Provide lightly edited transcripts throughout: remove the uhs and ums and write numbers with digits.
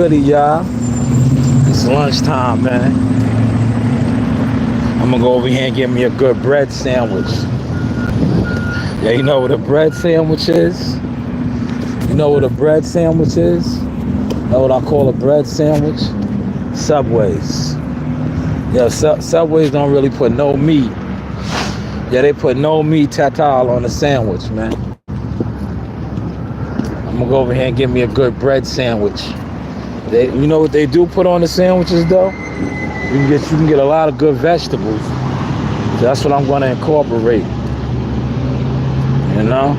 goody, y'all? It's lunchtime, man. I'm gonna go over here and get me a good bread sandwich. Yeah, you know what a bread sandwich is? You know what a bread sandwich is? Know what I call a bread sandwich? Subways. Yeah, Subways don't really put no meat. Yeah, they put no meat tatal on the sandwich, man. I'm gonna go over here and get me a good bread sandwich. You know what they do put on the sandwiches though? You can get a lot of good vegetables. So that's what I'm gonna incorporate. You know?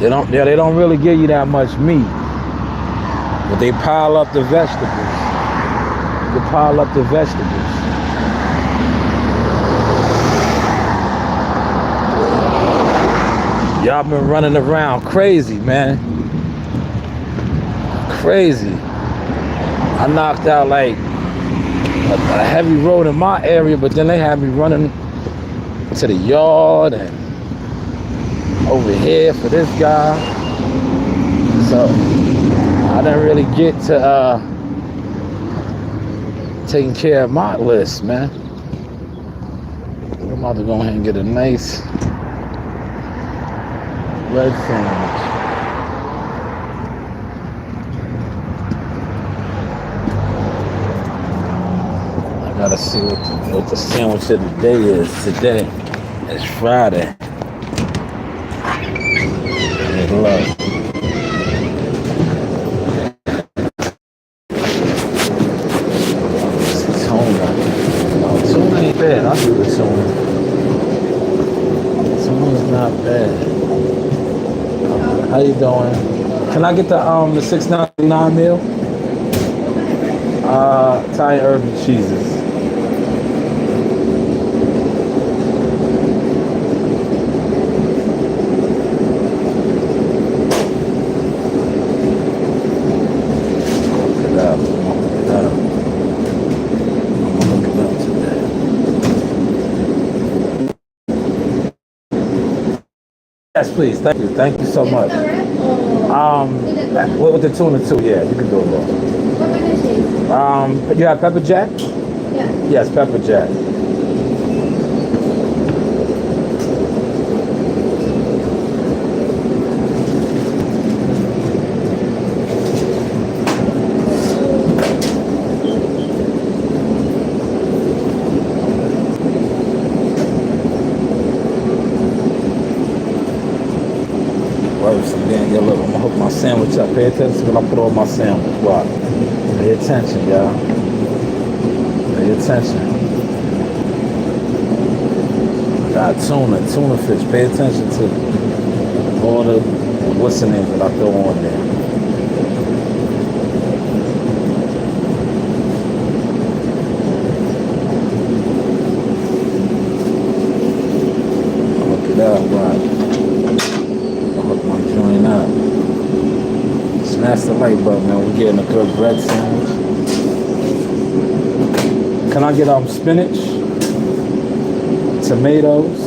They don't really give you that much meat. But they pile up the vegetables. They pile up the vegetables. Y'all been running around crazy, man. Crazy. I knocked out like a heavy road in my area, but then they had me running to the yard and over here for this guy. So I didn't really get to taking care of my list, man. I'm about to go ahead and get a nice bread sandwich. I gotta see what the sandwich of the day is today. It's Friday. Good luck. Tuna ain't bad. I'll do the tuna. Tuna's not bad. How you doing? Can I get the $6.99 meal? Italian herb and cheeses. Yes, please. Thank you so much. With the tuna too, yeah, you can do it. You have pepper jack? Yeah. Yes, pepper jack. Yeah, look, I'm gonna hook my sandwich up. Pay attention when I put on my sandwich. Wow. Pay attention, y'all. Pay attention. I got tuna fish. Pay attention to all the what's the name that I throw on there. Look it up, right? Smash the like button, man. We're getting a good bread sandwich. Can I get spinach, tomatoes,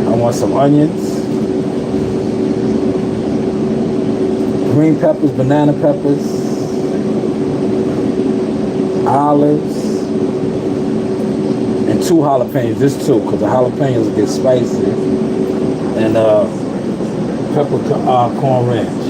I want some onions, green peppers, banana peppers, olives, and 2 jalapenos, just 2, because the jalapenos get spicy, and pepper corn ranch.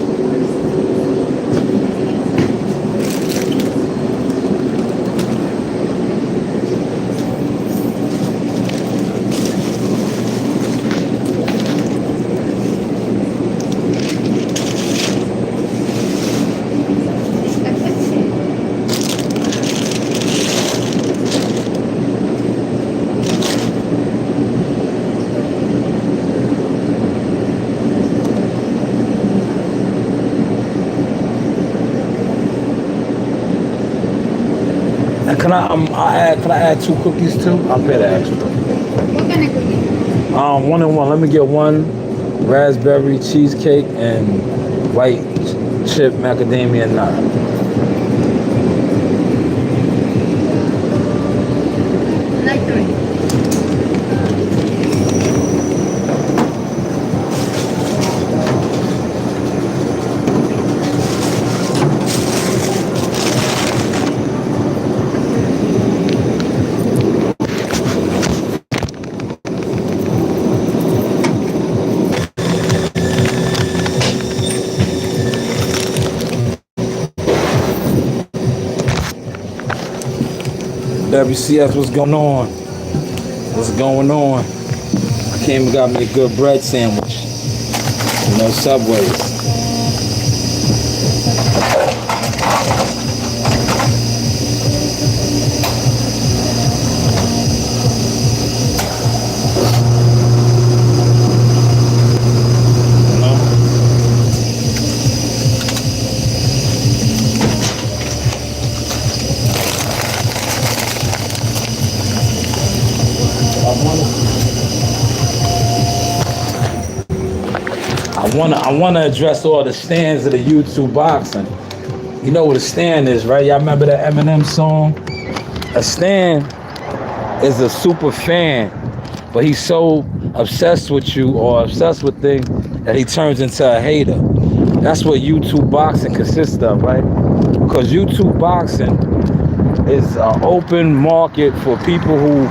Can I add 2 cookies too? I'll pay the extra. What kind of cookie? 1 and 1. Let me get 1 raspberry cheesecake and white chip macadamia nut. Light green. WCS, what's going on? What's going on? I came and got me a good bread sandwich. You know, Subways. I wanna address all the stands of the YouTube boxing. You know what a stand is, right? Y'all remember that Eminem song? A stand is a super fan, but he's so obsessed with you or obsessed with things that he turns into a hater. That's what YouTube boxing consists of, right? Because YouTube boxing is an open market for people who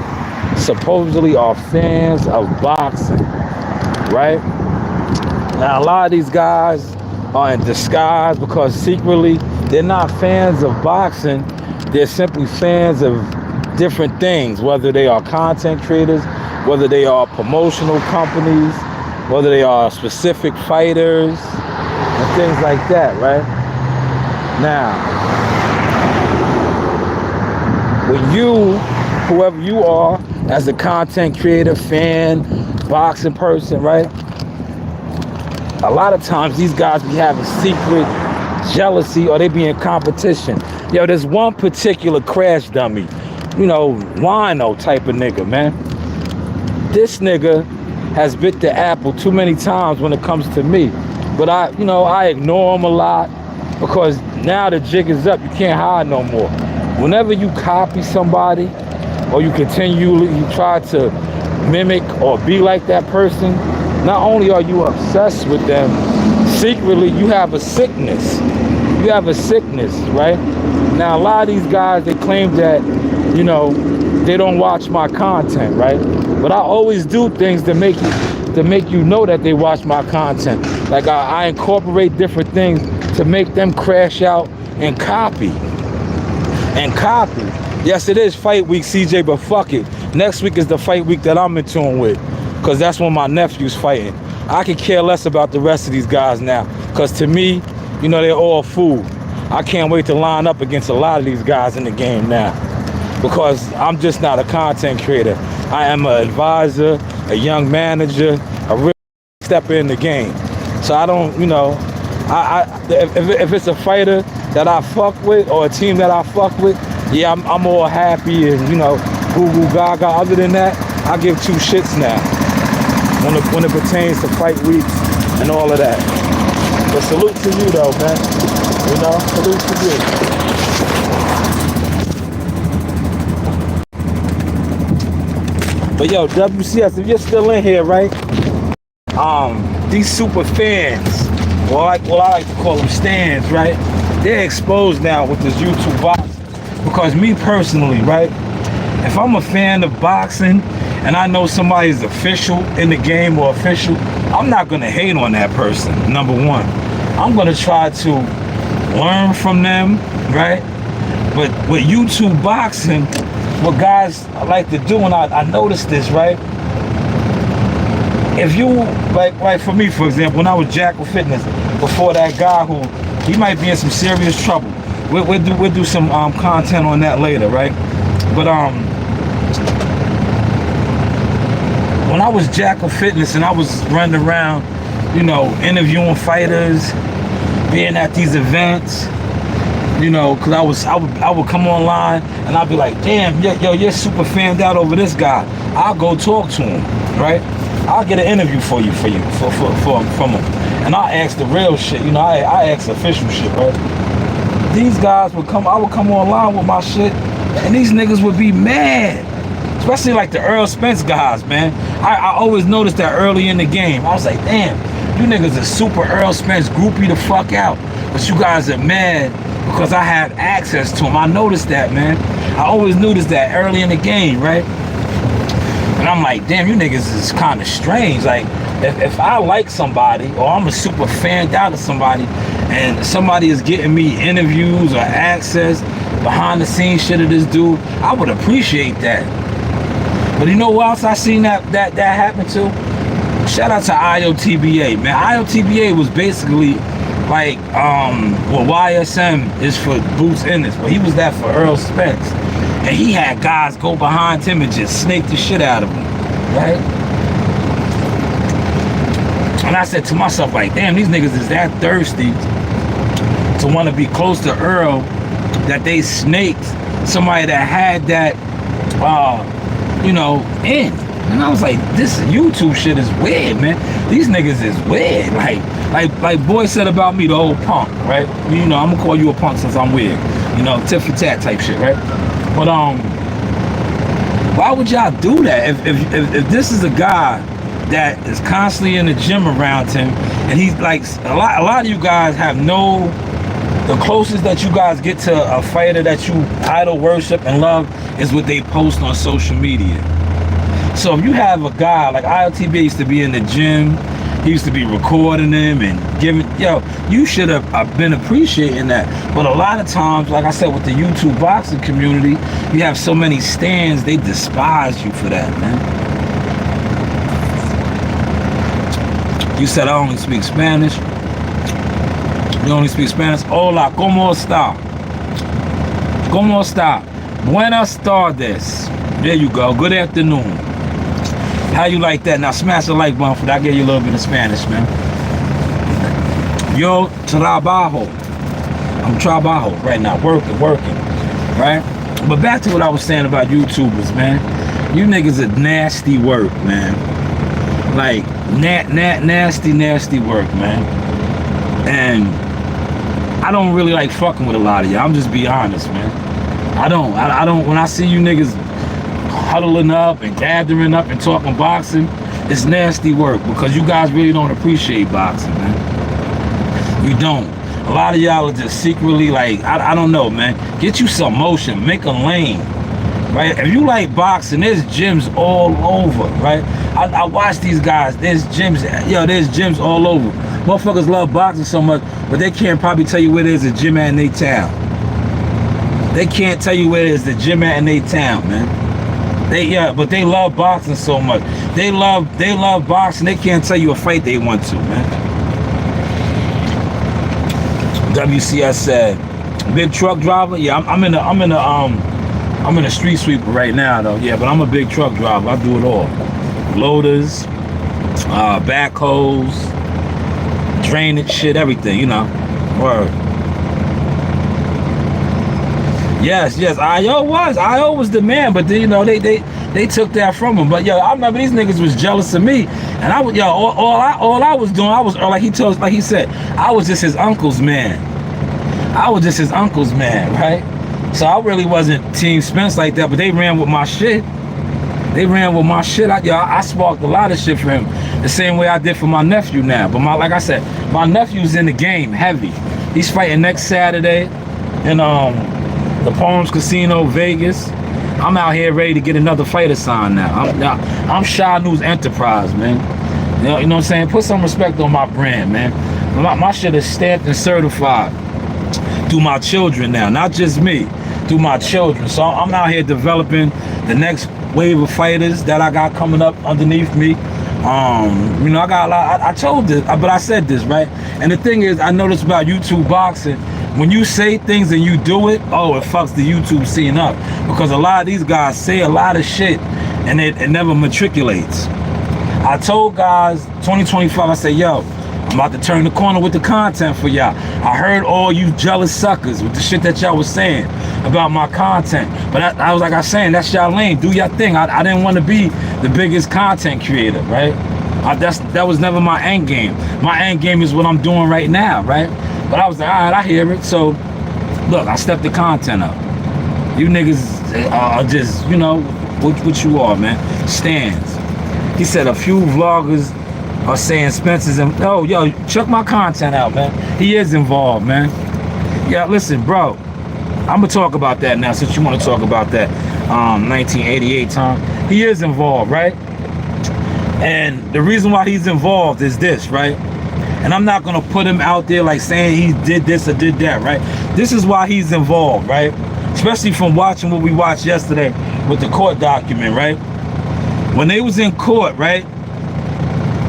supposedly are fans of boxing, right? Now, a lot of these guys are in disguise because secretly they're not fans of boxing. They're simply fans of different things, whether they are content creators, whether they are promotional companies, whether they are specific fighters, and things like that, right? Now, when you, whoever you are, as a content creator, fan, boxing person, right? A lot of times these guys be having secret jealousy or they be in competition. Yo, there's one particular crash dummy, you know, wino type of nigga, man. This nigga has bit the apple too many times when it comes to me. But I ignore him a lot because now the jig is up. You can't hide no more. Whenever you copy somebody or you try to mimic or be like that person, not only are you obsessed with them, secretly you have a sickness. You have a sickness, right? Now, a lot of these guys, they claim that, you know, they don't watch my content, right? But I always do things to make you know that they watch my content. Like I incorporate different things to make them crash out and copy. Yes, it is fight week, CJ, but fuck it. Next week is the fight week that I'm in tune with. Because that's when my nephew's fighting. I could care less about the rest of these guys now. Because to me, you know, they're all food. I can't wait to line up against a lot of these guys in the game now. Because I'm just not a content creator. I am an advisor, a young manager, a real stepper in the game. So I don't, you know, if it's a fighter that I fuck with or a team that I fuck with, yeah, I'm all happy and, you know, goo goo gaga. Other than that, I give two shits now. When it pertains to fight weeks and all of that. But salute to you though, man. You know, salute to you. But yo, WCS, if you're still in here, right? These super fans, well, I like to call them stands, right? They're exposed now with this YouTube boxing. Because me personally, right? If I'm a fan of boxing and I know somebody's official in the game or official, I'm not gonna hate on that person, number one. I'm gonna try to learn from them, right? But with YouTube boxing, what guys like to do, and I noticed this, right? If you, like for me, for example, when I was Jackal Fitness, before that guy who, he might be in some serious trouble. We'll do some content on that later, right? But when I was Jackal Fitness and I was running around, you know, interviewing fighters, being at these events, you know, cause I would come online and I'd be like, damn, yo, you're super fanned out over this guy. I'll go talk to him, right? I'll get an interview from him, and I'll ask the real shit. You know, I ask official shit, right? These guys would come. I would come online with my shit, and these niggas would be mad. Especially like the Earl Spence guys, man. I always noticed that early in the game. I was like, damn, you niggas are super Earl Spence groupie the fuck out. But you guys are mad because I have access to him. I noticed that, man. I always noticed that early in the game, right? And I'm like, damn, you niggas is kind of strange. Like, if I like somebody or I'm a super fanned out of somebody and somebody is getting me interviews or access behind the scenes shit of this dude, I would appreciate that. But you know what else I seen that happen to? Shout out to IOTBA, man. IOTBA was basically like well, YSM is for Boots Ennis, but he was that for Earl Spence. And he had guys go behind him and just snake the shit out of him, right? And I said to myself, like, damn, these niggas is that thirsty to want to be close to Earl that they snaked somebody that had that, you know, in. And I was like, this YouTube shit is weird, man. These niggas is weird. Like boy said about me, the old punk, right? You know, I'm gonna call you a punk since I'm weird. You know, tit for tat type shit, right? But why would y'all do that? If this is a guy that is constantly in the gym around him, and he's like, a lot of you guys have no, the closest that you guys get to a fighter that you idol worship and love is what they post on social media. So if you have a guy like ILTB used to be in the gym, he used to be recording them and giving, yo, you should have been appreciating that. But a lot of times, like I said, with the YouTube boxing community, you have so many stands, they despise you for that, man. You said I only speak Spanish. You only speak Spanish. Hola, ¿cómo está? ¿Cómo está? Buenas tardes. There you go. Good afternoon. How you like that? Now smash the like button for that. I gave you a little bit of Spanish, man. Yo trabajo. I'm trabajo right now. Working. Right? But back to what I was saying about YouTubers, man. You niggas are nasty work, man. Like, nasty work, man. And I don't really like fucking with a lot of y'all. I'm just be honest, man. I don't. When I see you niggas huddling up and gathering up and talking boxing, it's nasty work because you guys really don't appreciate boxing, man. You don't. A lot of y'all are just secretly like, I don't know, man. Get you some motion, make a lane, right? If you like boxing, there's gyms all over, right? I watch these guys, there's gyms all over. Motherfuckers love boxing so much, but they can't probably tell you where there's a gym at in their town. They can't tell you where there's the gym at in their town, man. But they love boxing so much. They love boxing. They can't tell you a fight they want to, man. WCS said, big truck driver. Yeah, I'm in a street sweeper right now though. Yeah, but I'm a big truck driver. I do it all. Loaders, backhoes, drainage shit, everything, you know. Word. Yes, IO was the man, but then, you know, they took that from him. But yo, I remember these niggas was jealous of me, and I was, yo, all I was doing, I was, like he said, I was just his uncle's man. I was just his uncle's man, right? So I really wasn't Team Spence like that, but they ran with my shit. I sparked a lot of shit for him, the same way I did for my nephew now. But like I said, my nephew's in the game heavy. He's fighting next Saturday in the Palms Casino, Vegas. I'm out here ready to get another fighter signed now. I'm Shanewz Enterprise, man. You know what I'm saying? Put some respect on my brand, man. My shit is stamped and certified through my children now, not just me, through my children. So I'm out here developing the next wave of fighters that I got coming up underneath me. You know, I got a lot. I told this, but I said this, right? And the thing is, I noticed about YouTube boxing, when you say things and you do it, oh, it fucks the YouTube scene up. Because a lot of these guys say a lot of shit and it never matriculates. I told guys 2025, I said, yo, I'm about to turn the corner with the content for y'all. I heard all you jealous suckers with the shit that y'all was saying about my content. But I was like I was saying, that's y'all lane, do your thing. I didn't want to be the biggest content creator, right? That was never my end game. My end game is what I'm doing right now, right? But I was like, all right, I hear it. So, look, I stepped the content up. You niggas are just, you know, what you are, man. Stands. He said a few vloggers are saying Spencer's in. Oh, yo, check my content out, man. He is involved, man. Yeah, listen, bro. I'm going to talk about that now since you want to talk about that 1988 time. He is involved, right? And the reason why he's involved is this, right? And I'm not gonna put him out there like saying he did this or did that, right? This is why he's involved, right? especially from watching what we watched yesterday with the court document, right? When they was in court, right?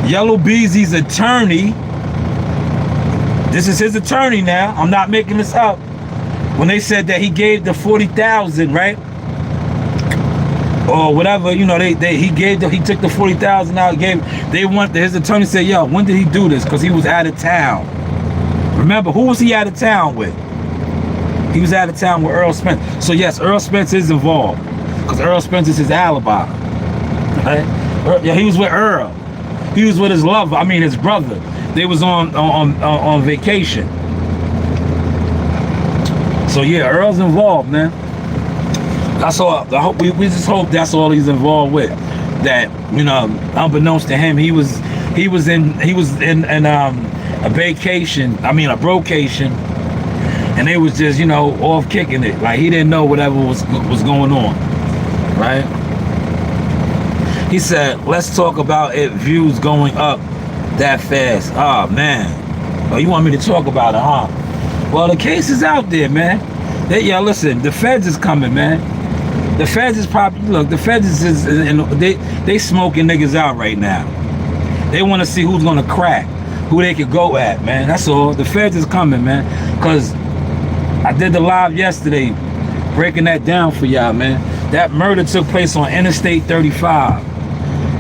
Yellow Beezy's attorney, this is his attorney now, I'm not making this up. When they said that he gave the 40,000, right? Or whatever, you know, he took the 40,000 out, his attorney said, yo, when did he do this? Because he was out of town. Remember, who was he out of town with? He was out of town with Earl Spence. So yes, Earl Spence is involved, because Earl Spence is his alibi. Right? Yeah, he was with Earl. He was with his lover, his brother. They was on vacation. So yeah, Earl's involved, man. That's all. We just hope that's all he's involved with. That, you know, unbeknownst to him, he was in a vacation. A brocation, and they was just, you know, off kicking it. Like he didn't know whatever was going on, right? He said, "Let's talk about it. Views going up that fast." Oh man, oh, you want me to talk about it, huh? Well, the case is out there, man. Listen, the feds is coming, man. The feds is probably, look, the feds they smoking niggas out right now. They want to see who's gonna crack, who they could go at, man. That's all. The feds is coming, man. Cause I did the live yesterday, breaking that down for y'all, man. That murder took place on Interstate 35.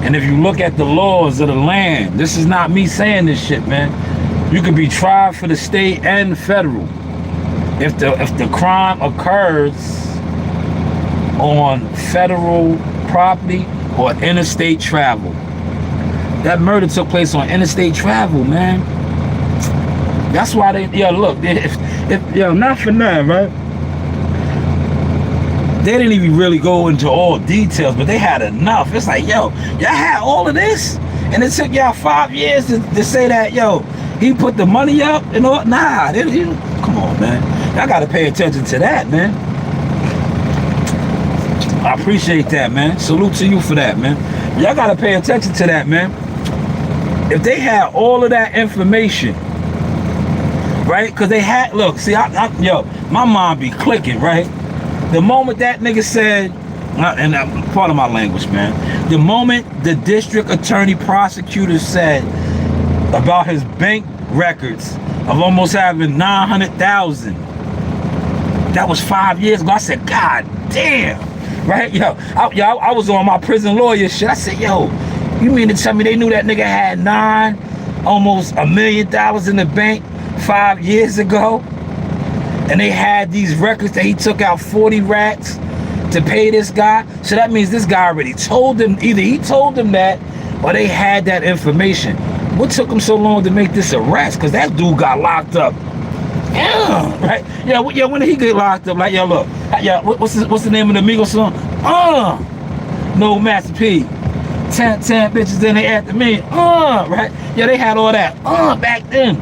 And if you look at the laws of the land, this is not me saying this shit, man. You could be tried for the state and federal if the crime occurs on federal property or interstate travel. That murder took place on interstate travel, man. That's why they, look, if not for nothing, right? They didn't even really go into all details, but they had enough. It's like, y'all had all of this, and it took y'all 5 years to say that, he put the money up and all. Nah, come on, man. Y'all gotta pay attention to that, man. I appreciate that, man. Salute to you for that, man. Y'all gotta pay attention to that, man. If they had all of that information, right? Because they had, look, see, my mind be clicking, right? The moment that nigga said, and part of my language, man, the moment the district attorney prosecutor said about his bank records of almost having 900,000, that was 5 years ago. I said, God damn, right? I was on my prison lawyer shit. I said, you mean to tell me they knew that nigga had almost $1 million in the bank 5 years ago? And they had these records that he took out 40 racks to pay this guy. So that means this guy already told them, either he told them that or they had that information. What took him so long to make this arrest? Because that dude got locked up. Yeah, right? When did he get locked up? Like, look, what's the name of the Migos song? No Master P. 10 bitches in they after me. Right? They had all that back then.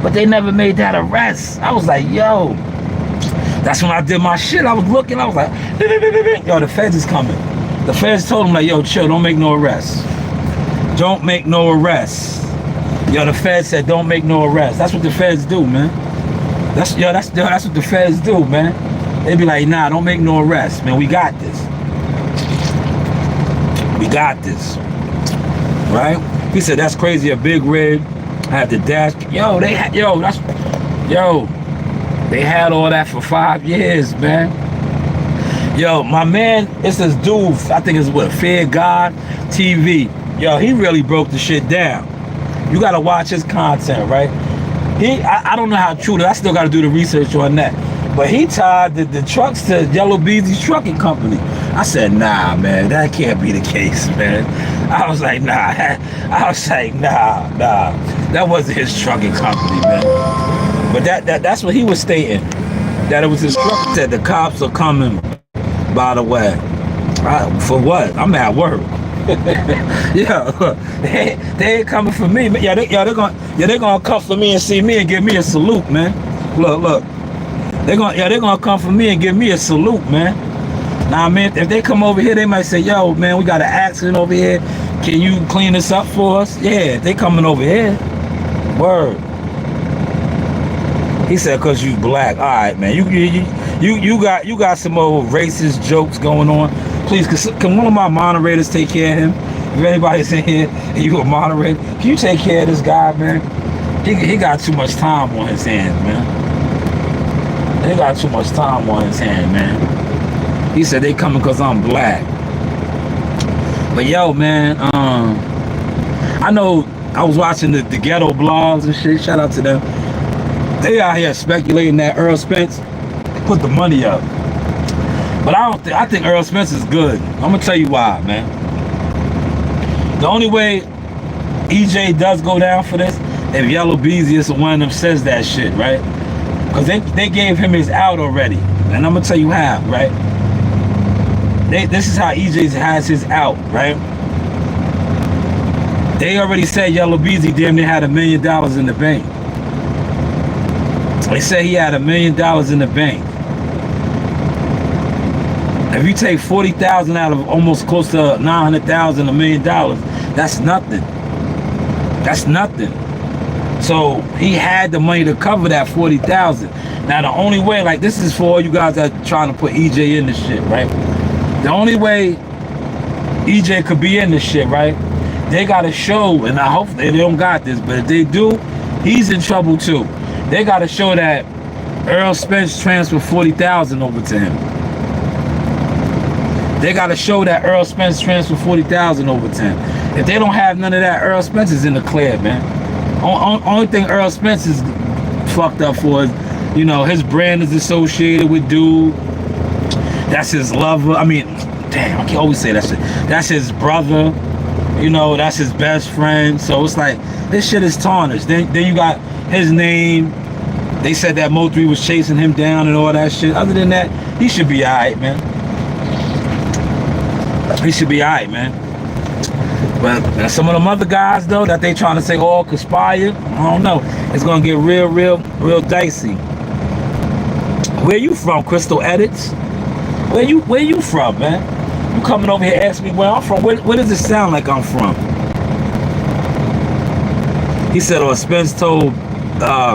But they never made that arrest. I was like, that's when I did my shit. I was looking, I was like, the feds is coming. The feds told him, like, chill, don't make no arrests. Don't make no arrests. The feds said, don't make no arrests. That's what the feds do, man. That's what the feds do, man. They be like, nah, don't make no arrests, man. We got this. We got this. Right? He said, that's crazy, a big red. Had the dash. They had all that for 5 years, man. My man, it's this dude, I think it's Fear God TV. He really broke the shit down. You gotta watch his content, right? I don't know how true it is. I still gotta do the research on that. But he tied the trucks to Yellow Beezy's trucking company. I said, nah, man, that can't be the case, man. I was like, nah. That wasn't his trucking company, man. But that's what he was stating. That it was his truck. That the cops are coming, by the way. For what? I'm at work. They ain't coming for me. They're gonna come for me and see me and give me a salute, man. Look. They're gonna come for me and give me a salute, man. Now, man, if they come over here, they might say, man, we got an accident over here. Can you clean this up for us? Yeah, they coming over here. Word. He said, cause you black. All right, man. You got some old racist jokes going on. Please, can one of my moderators take care of him? If anybody's in here and you a moderator, can you take care of this guy, man? He got too much time on his hands, man. He got too much time on his hands, man. He said they coming because I'm black. But yo, man, I know I was watching the ghetto blogs and shit. Shout out to them. They out here speculating that Earl Spence put the money up. But I think Earl Spence is good. I'm gonna tell you why, man. The only way EJ does go down for this, if Yellow Beezy is one of them says that shit, right? Because they gave him his out already. And I'm gonna tell you how, right? This is how EJ has his out, right? They already said Yellow Beezy damn near had $1 million in the bank. They said he had $1 million in the bank. If you take 40,000 out of almost close to 900,000, $1 million, that's nothing. That's nothing. So he had the money to cover that 40,000. Now the only way, like this is for all you guys that are trying to put EJ in this shit, right? The only way EJ could be in this shit, right? They gotta show, and I hope they don't got this, but if they do, he's in trouble too. They gotta show that Earl Spence transferred 40,000 over to him. They gotta show that Earl Spence transferred 40,000 over to him. If they don't have none of that, Earl Spence is in the clear, man. Only thing Earl Spence is fucked up for is, you know, his brand is associated with dude. That's his lover. I mean, damn, I can always say that shit. That's his brother. You know, that's his best friend. So it's like, this shit is tarnished. Then you got his name. They said that Mo3 was chasing him down and all that shit. Other than that, he should be alright, man. He should be alright, man. But some of them other guys, though, that they trying to say all conspired, I don't know. It's gonna get real dicey. Where you from, Crystal Edits? Where you from, man? You coming over here asking me where I'm from? Where does it sound like I'm from? He said, "Oh, Spence told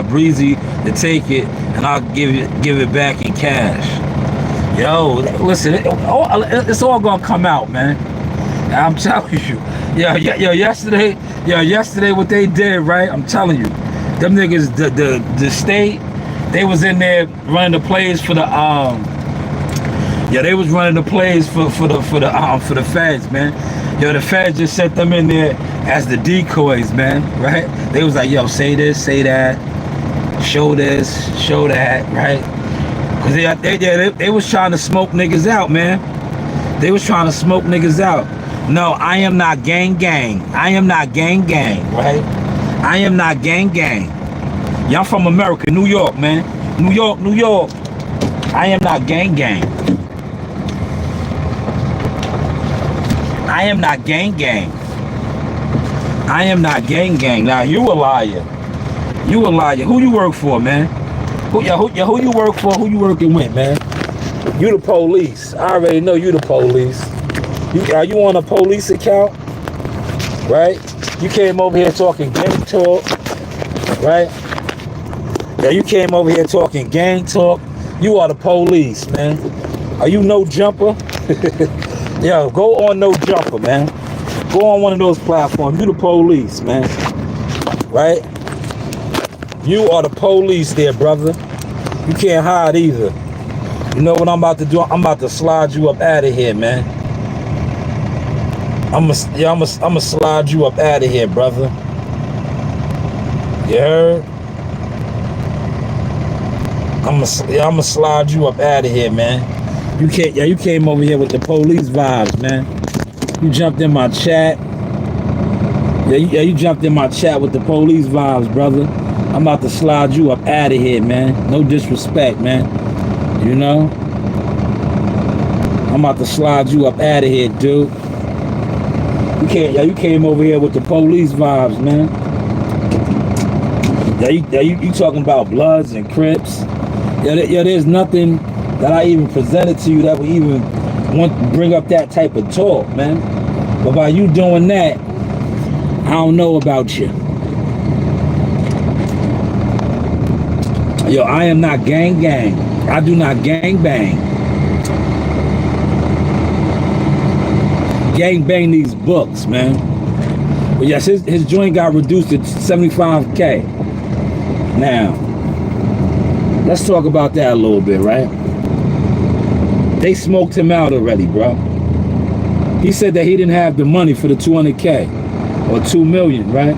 Breezy to take it, and I'll give it back in cash." Yo, listen, it's all gonna come out, man. I'm telling you. Yo, yesterday what they did, right? I'm telling you, them niggas, the state, they was in there running the plays for the they was running the plays for the feds, man. Yo, the feds just sent them in there as the decoys, man, right? They was like, yo, say this, say that, show this, show that, right? Cause they was trying to smoke niggas out, man. They was trying to smoke niggas out. No, I am not gang. I am not gang, right? I am not gang. Y'all from America, New York, man. New York. I am not gang. I am not gang. I am not gang. Now you a liar. You a liar. Who you work for, man? Who you work for? Who you working with, man? You the police. I already know you the police. Are you on a police account? Right? You came over here talking gang talk, right? Yeah, you came over here talking gang talk. You are the police, man. Are you No Jumper? Yo, go on No Jumper, man. Go on one of those platforms. You the police, man. Right? You are the police there, brother. You can't hide either. You know what I'm about to do? I'm about to slide you up out of here, man. I'm gonna slide you up out of here, brother. You heard? I'm gonna slide you up out of here, man. You came over here with the police vibes, man. You jumped in my chat. You jumped in my chat with the police vibes, brother. I'm about to slide you up out of here, man. No disrespect, man. You know? I'm about to slide you up out of here, dude. You came over here with the police vibes, man. You talking about Bloods and Crips. There's nothing that I even presented to you that would even want to bring up that type of talk, man. But by you doing that, I don't know about you. Yo, I am not gang. I do not gang bang. Gang bang these books, man. But yes, his joint got reduced to 75K. Now, let's talk about that a little bit, right? They smoked him out already, bro. He said that he didn't have the money for the 200K or 2 million, right?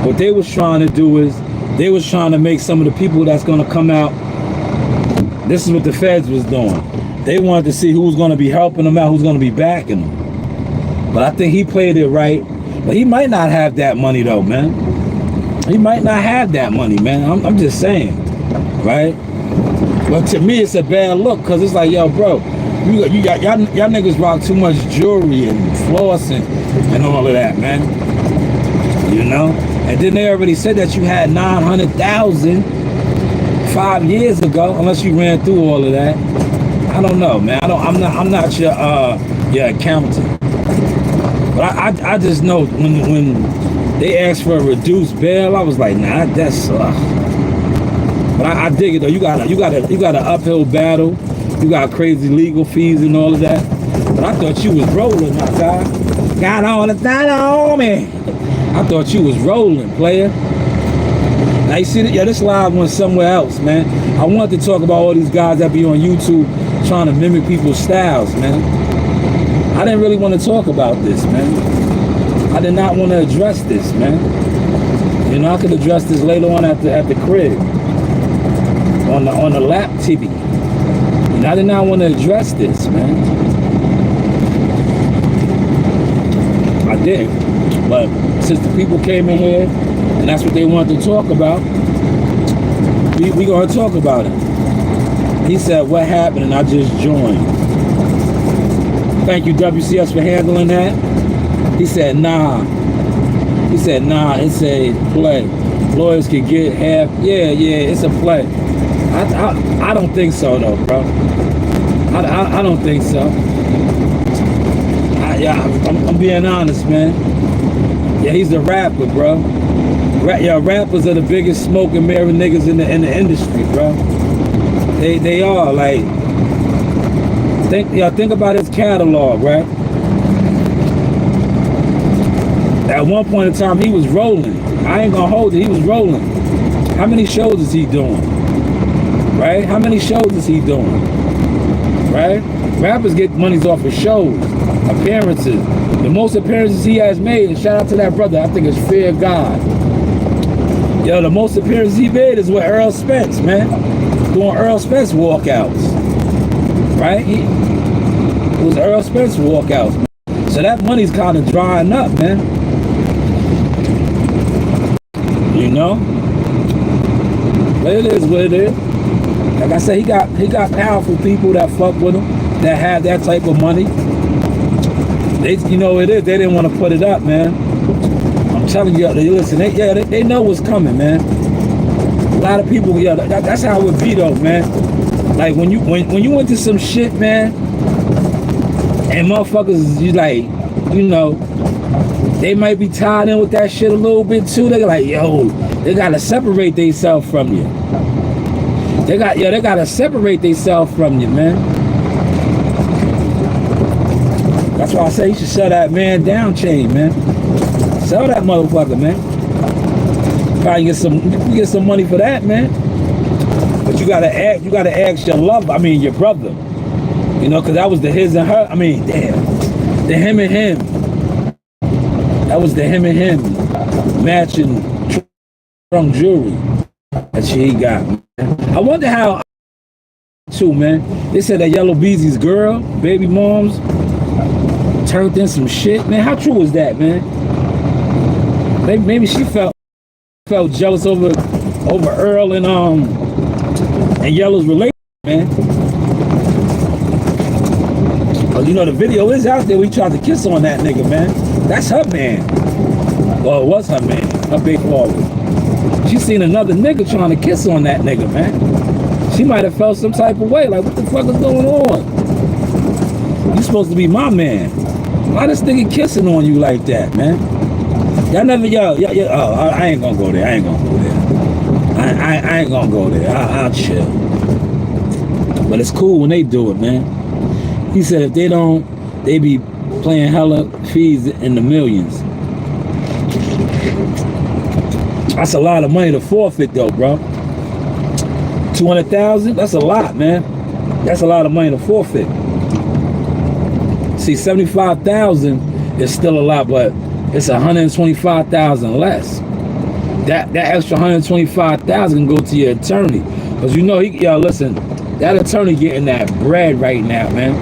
What they was trying to do is they was trying to make some of the people that's going to come out. This is what the feds was doing. They wanted to see who was going to be helping them out, who's going to be backing them. But I think he played it right. But he might not have that money though, man. He might not have that money, man. I'm just saying, right? But to me, it's a bad look because it's like, yo, bro, you got y'all niggas rock too much jewelry and flossing and all of that, man. You know? And then they already said that you had 900,000 5 years ago, unless you ran through all of that. I don't know, man. I'm not your accountant. But I just know when they asked for a reduced bail, I was like, nah, that sucks. But I dig it though. You got an uphill battle. You got crazy legal fees and all of that. But I thought you was rolling, my guy. Got on it, got on me. I thought you was rolling, player. Now you see that? Yeah, this live went somewhere else, man. I wanted to talk about all these guys that be on YouTube trying to mimic people's styles, man. I didn't really want to talk about this, man. I did not want to address this, man. You know, I could address this later on at the crib. On the lap TV. You know, I did not want to address this, man. I did. But since the people came in here and that's what they wanted to talk about, we gonna talk about it. He said, what happened? And I just joined. Thank you, WCS, for handling that. He said, nah. He said, nah, it's a play. Lawyers can get half. Yeah, it's a play. I don't think so, though, bro. I don't think so. I'm being honest, man. Yeah, he's a rapper, bro. Rappers are the biggest smoke and mirror niggas in the industry, bro. They are, like, think about his catalog, right? At one point in time, he was rolling. I ain't gonna hold it, he was rolling. How many shows is he doing? Right? How many shows is he doing? Right? Rappers get monies off of shows, appearances. The most appearances he has made, and shout out to that brother, I think it's Fear God. Yo, the most appearances he made is with Earl Spence, man. Doing Earl Spence walkouts. Right? It was Earl Spence walkouts, man. So that money's kind of drying up, man. You know? But it is what it is. Like I said, he got powerful people that fuck with him, that have that type of money. They, you know it is. They didn't want to put it up, man. I'm telling you, listen. They know what's coming, man. A lot of people, that's how it would be, though, man. Like when you went to some shit, man, and motherfuckers, you like, you know, they might be tied in with that shit a little bit too. They're like, yo, they gotta separate themselves from you. They gotta separate themselves from you, man. That's why I say you should sell that man down chain, man. Sell that motherfucker, man. Probably get some money for that, man. But you gotta ask your lover, I mean your brother. You know, cause that was the his and her. I mean, damn. The him and him. That was the him and him matching trunk jewelry that she got, man. I wonder how too, man. They said that Yellow Beezy's girl, baby moms, turned in some shit, man. How true is that, man? Maybe she felt jealous over Earl and Yellow's relationship, man. Cause you know the video is out there. We tried to kiss on that nigga, man. That's her man. Well, it was her man, her big father. She seen another nigga trying to kiss on that nigga, man. She might have felt some type of way, like, what the fuck is going on? You supposed to be my man. Why this nigga kissing on you like that, man? Y'all never, oh, I ain't gonna go there. I ain't gonna go there. I ain't gonna go there. I'll chill. But it's cool when they do it, man. He said if they don't, they be playing hella fees in the millions. That's a lot of money to forfeit though, bro. 200,000, that's a lot, man. That's a lot of money to forfeit. See, 75,000 is still a lot, but it's 125,000 less. That extra 125,000 can go to your attorney, cause you know listen, that attorney getting that bread right now, man.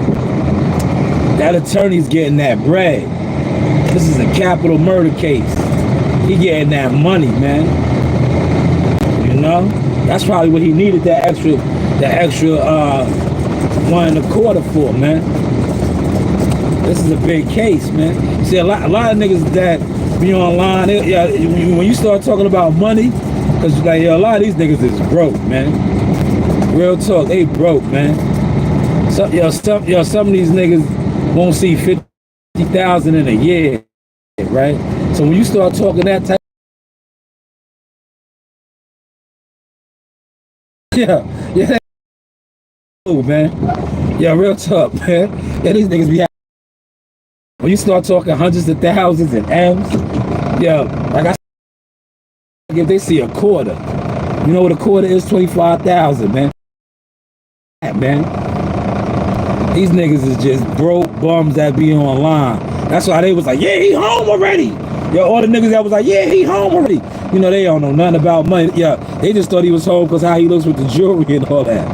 That attorney's getting that bread. This is a capital murder case. He getting that money, man. You know, that's probably what he needed that extra 1.25 for, man. This is a big case, man. See, a lot of niggas that be online, when you start talking about money, cause like a lot of these niggas is broke, man. Real talk, they broke, man. Some of these niggas won't see 50,000 in a year, right? So when you start talking that type, yeah, man. Yeah, real talk, man. Yeah, these niggas be. When you start talking hundreds of thousands and M's, yo, like I said, if they see a quarter, you know what a quarter is? 25,000, man. Man, these niggas is just broke bums that be online. That's why they was like, yeah, he home already. Yo, all the niggas that was like, yeah, he home already. You know, they don't know nothing about money. Yeah, they just thought he was home because how he looks with the jewelry and all that.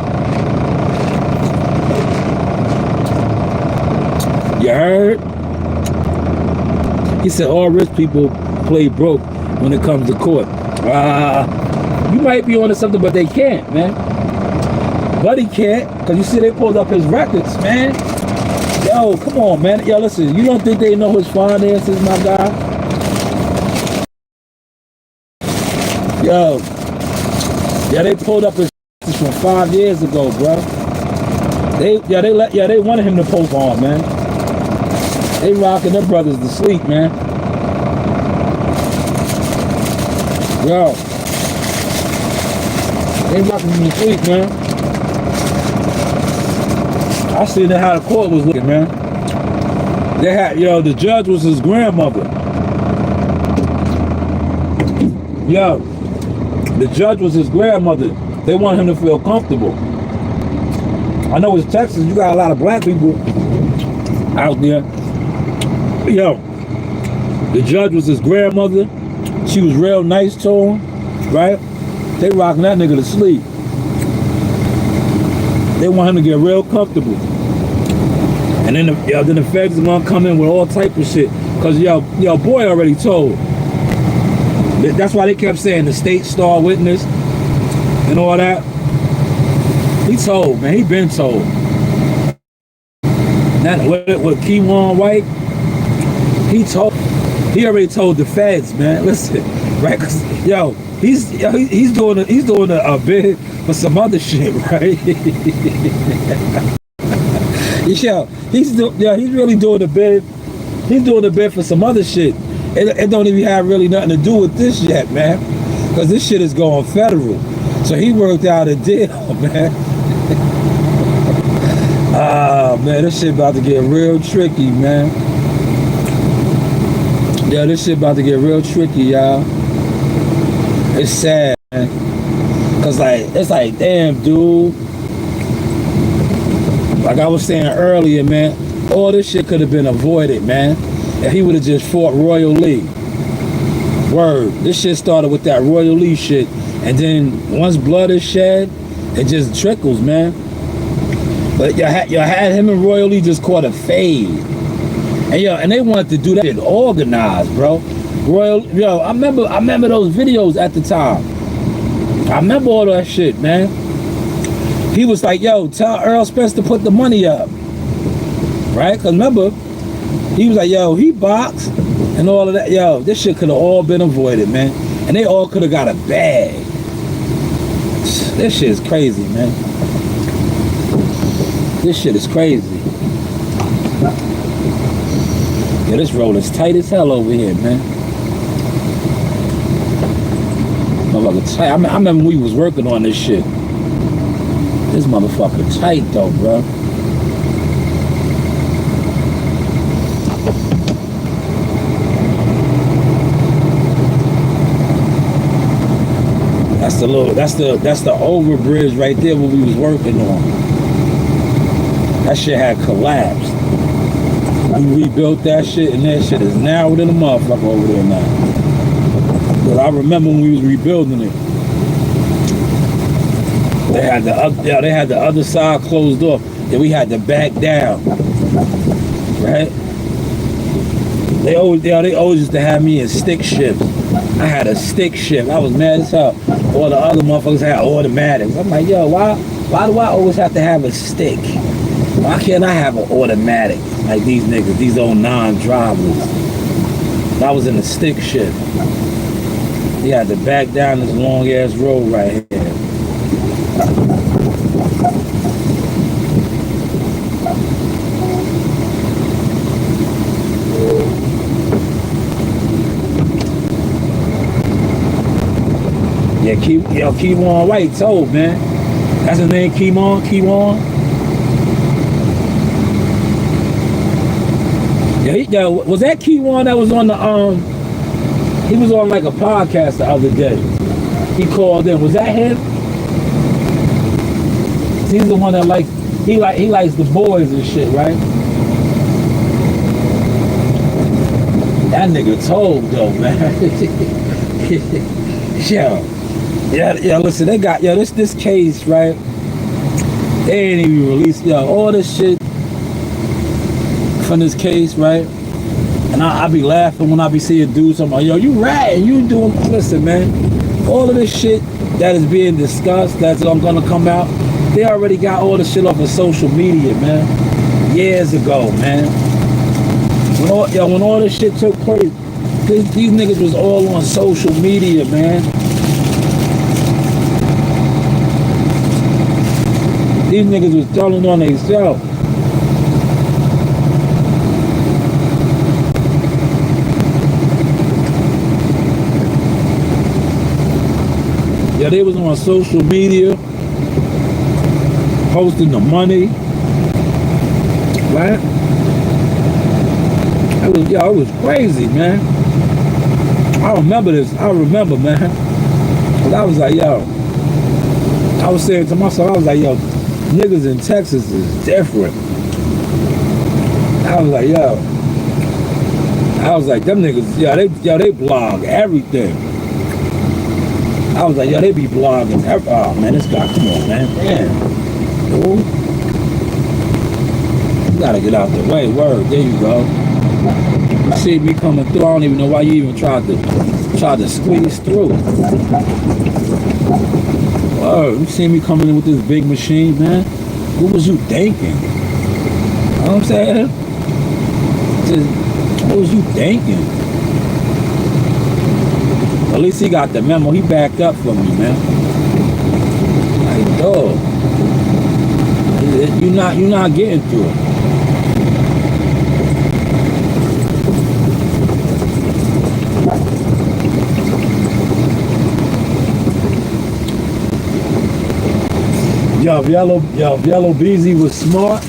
You heard? He said all rich people play broke when it comes to court. You might be onto something, but they can't, man. But he can't, because you see they pulled up his records, man. Yo, come on, man. Yo, listen, you don't think they know his finances, my guy? Yo, yeah, they pulled up his from 5 years ago, bro. They wanted him to poke on, man. They rocking their brothers to sleep, man. Yo, they rocking them to sleep, man. I seen how the court was looking, man. They had, the judge was his grandmother. Yo, the judge was his grandmother. They want him to feel comfortable. I know it's Texas, you got a lot of black people out there. Yo, the judge was his grandmother. She was real nice to him, right? They rocking that nigga to sleep. They want him to get real comfortable. And then the feds are gonna come in with all type of shit. Cause yo, boy already told. That's why they kept saying the state star witness and all that. He told, man, he been told. Now with Keywan White, he already told the feds, man. Listen, right? Cause he's doing a bid for some other shit, right? He's really doing a bid. He's doing a bid for some other shit. It don't even have really nothing to do with this yet, man. Because this shit is going federal. So he worked out a deal, man. Man, this shit about to get real tricky, man. Yeah, this shit about to get real tricky, y'all. It's sad, man. Cause it's like, damn, dude. Like I was saying earlier, man, all this shit could have been avoided, man, if he would have just fought Royal Lee. Word. This shit started with that Royal Lee shit, and then once blood is shed, it just trickles, man. But you had him and Royal Lee just caught a fade. And they wanted to do that shit organized, bro. I remember those videos at the time. I remember all that shit, man. He was like, yo, tell Earl Spence to put the money up. Right? Because remember, he was like, yo, he boxed and all of that. Yo, this shit could have all been avoided, man. And they all could have got a bag. This shit is crazy, man. This shit is crazy. Yeah, this roll is tight as hell over here, man. I remember we was working on this shit. This motherfucker tight though, bro. That's the overbridge right there what we was working on. That shit had collapsed. We rebuilt that shit, and that shit is narrower than a motherfucker over there now. But I remember when we was rebuilding it, they had the other side closed off, and we had to back down. Right? They always used to have me in stick shifts. I had a stick shift. I was mad as hell. All the other motherfuckers had automatics. I'm like, yo, why do I always have to have a stick? Why can't I have an automatic like these niggas, these old non-drivers? I was in a stick shift. He had to back down this long ass road right here. Yeah, Keywan White told, man. That's his name, Keywan? Yeah, was that Keywan that was on the, he was on like a podcast the other day. He called in, was that him? He's the one that likes, he likes the boys and shit, right? That nigga told though, man. Yeah, listen, they got, this case, right? They ain't even released, all this shit from this case, right? And I be laughing when I be seeing dudes, I'm like, yo, you ratting, you doing, listen, man, all of this shit that is being discussed, that's gonna come out, they already got all the shit off of social media, man, years ago, man. When all this shit took place, these niggas was all on social media, man. These niggas was telling on themselves. Yeah, they was on social media, posting the money, right? It was crazy, man. I remember this. Man. But I was like, yo, I was saying to myself, I was like, yo, niggas in Texas is different. I was like, them niggas, they blog everything. I was like, yo, they be blogging. Oh, man, this guy, come on, man. Damn. Ooh. You gotta get out the way. Word, there you go. You see me coming through, I don't even know why you even tried to squeeze through. Word, you see me coming in with this big machine, man? What was you thinking? You know what I'm saying? What was you thinking? At least he got the memo. He backed up for me, man. Like, dog. You're not getting through it. Yo, if Yellow Beezy was smart,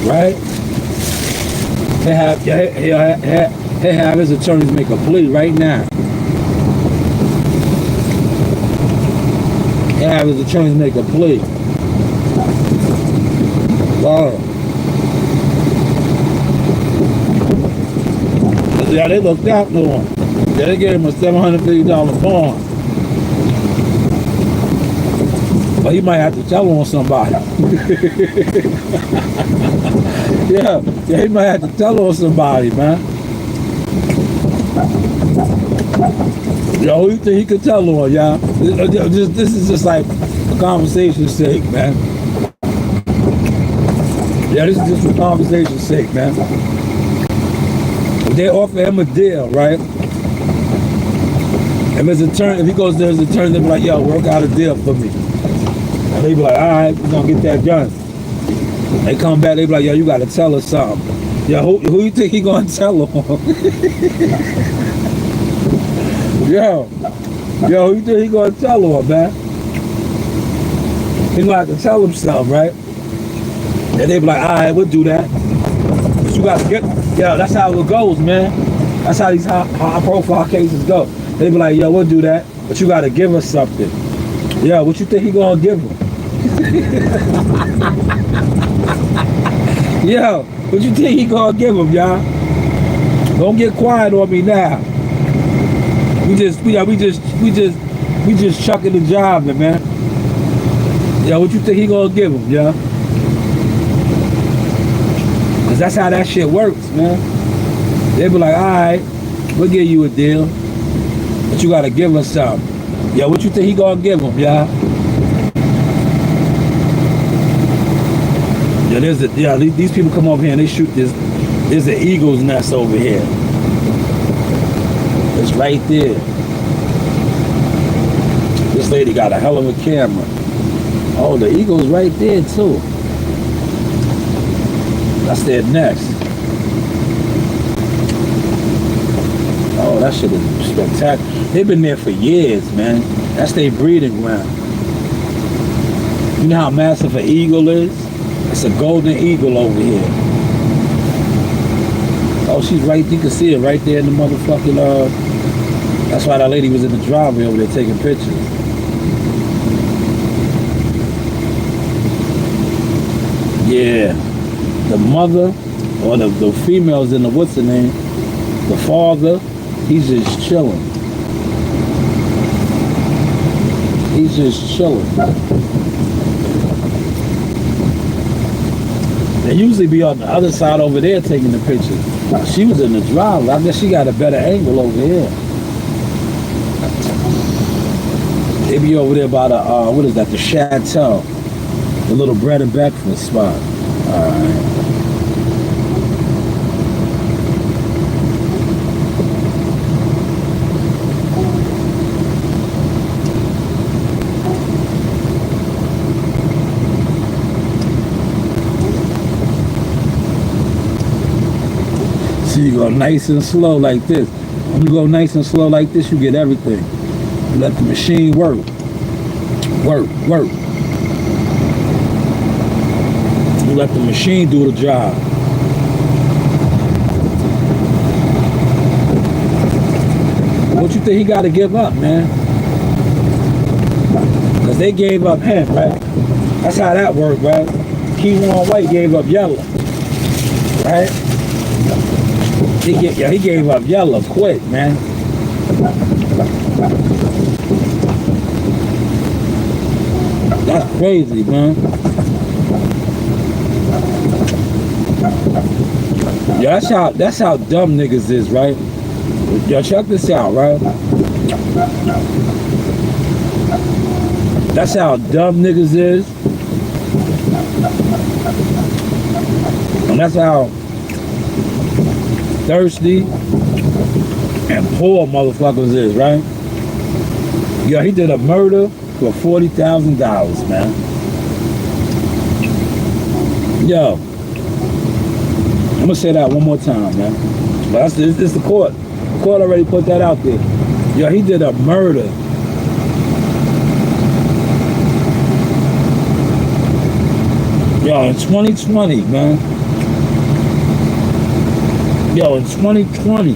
right? He'll have his attorneys make a plea right now. He'll have his attorneys make a plea. Wow. Yeah, they looked out for him. Yeah, they gave him a $750 bond. But he might have to tell on somebody. yeah, he might have to tell on somebody, man. Yo, who you think he could tell on, y'all? This is just like a conversation's sake, man. Yeah, this is just for conversation's sake, man. They offer him a deal, right? If he goes to his attorney, they be like, yo, work out a deal for me. And they be like, all right, we're gonna get that done. They come back, they be like, yo, you gotta tell us something. Yo, who you think he gonna tell on? Yo, who you think he gonna tell on, man? He gonna have to tell himself, right? And they be like, all right, we'll do that. But you got to get, yo, that's how it goes, man. That's how these high profile cases go. They be like, yo, we'll do that, but you got to give us something. Yo, what you think he gonna give him? Yo, what you think he gonna give him, y'all? Don't get quiet on me now. We just chucking the job, man. Yo, what you think he gonna give him, yo? Cause that's how that shit works, man. They be like, all right, we'll give you a deal, but you gotta give us something. Yo, what you think he gonna give him, y'all? Yeah, these people come over here and they shoot this. There's an eagle's nest over here. It's right there. This lady got a hell of a camera. Oh, the eagle's right there too. That's their nest. Oh, that shit is spectacular. They've been there for years, man. That's their breeding ground. You know how massive an eagle is? It's a golden eagle over here. Oh, she's right, you can see it right there in the motherfucking, that's why that lady was in the driveway over there taking pictures. Yeah, the mother, or the females in the, what's the name? The father, he's just chilling. He's just chilling. They usually be on the other side over there taking the pictures. She was in the driveway. I guess she got a better angle over here. They be over there by the, what is that, the Chateau. The little bread and breakfast spot. All right. You go nice and slow like this. When you go nice and slow like this, you get everything. You let the machine work. Work. You let the machine do the job. What you think he got to give up, man? Because they gave up him, right? That's how that worked, right? Keywan White gave up yellow, right? He gave up yellow quick, man. That's crazy, man. Yeah, that's how dumb niggas is, right? Yo, check this out, right? That's how dumb niggas is. And that's how thirsty and poor motherfuckers is, right? Yo, he did a murder for $40,000, man. Yo, I'm gonna say that one more time, man. But it's the court. The court already put that out there. Yo, he did a murder. Yo, in 2020, man. Yo, in 2020,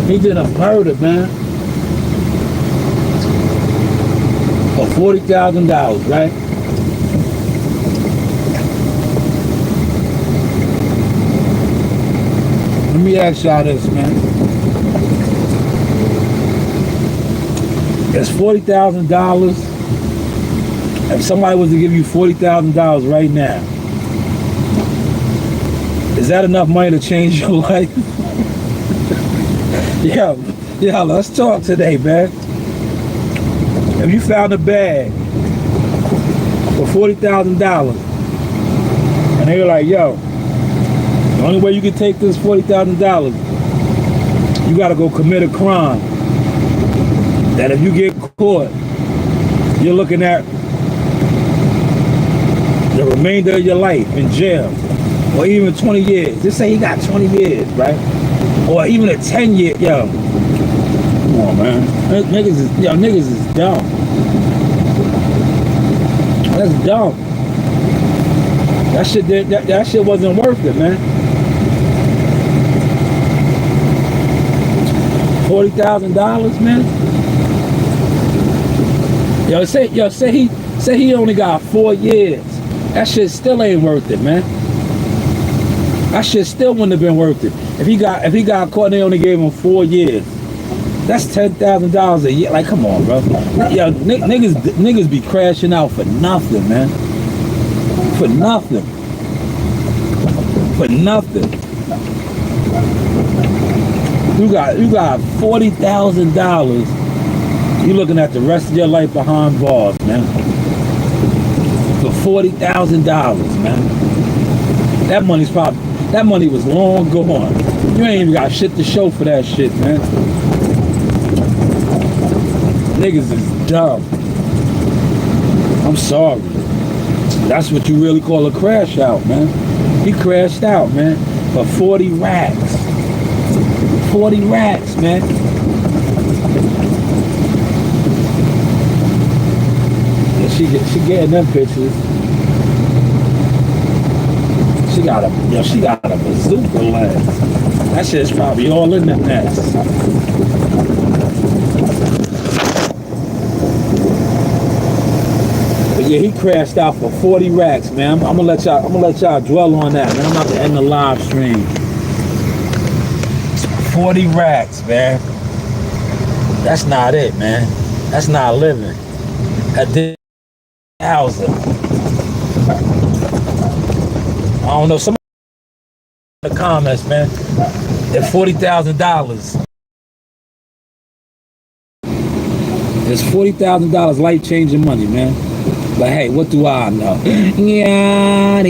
he did a murder, man, for $40,000, right? Let me ask y'all this, man. It's $40,000. If somebody was to give you $40,000 right now, is that enough money to change your life? Yeah, let's talk today, man. If you found a bag for $40,000 and they were like, yo, the only way you can take this $40,000, you gotta go commit a crime that if you get caught, you're looking at the remainder of your life in jail, or even 20 years. Just say he got 20 years, right? Or even a 10-year, yo. on, man. Niggas is dumb. That's dumb. That shit wasn't worth it, man. $40,000, man. Say he only got 4 years. That shit still ain't worth it, man. That shit still wouldn't have been worth it. If he got caught and they only gave him 4 years. That's $10,000 a year. Like, come on, bro. Yo, niggas be crashing out for nothing, man. For nothing. For nothing. You got $40,000. You looking at the rest of your life behind bars, man. For $40,000, man. That money was long gone. You ain't even got shit to show for that shit, man. Niggas is dumb. I'm sorry. That's what you really call a crash out, man. He crashed out, man, for 40 racks. 40 racks, man. Yeah, she getting them pictures. She got a bazooka lens. That shit's probably all in the nest. But yeah, he crashed out for 40 racks, man. I'm gonna let y'all dwell on that, man. I'm about to end the live stream. 40 racks, man. That's not it, man. That's not living. That did house. I don't know. Somebody in the comments, man. At $40,000. It's $40,000 life-changing money, man. But hey, what do I know? Yeah.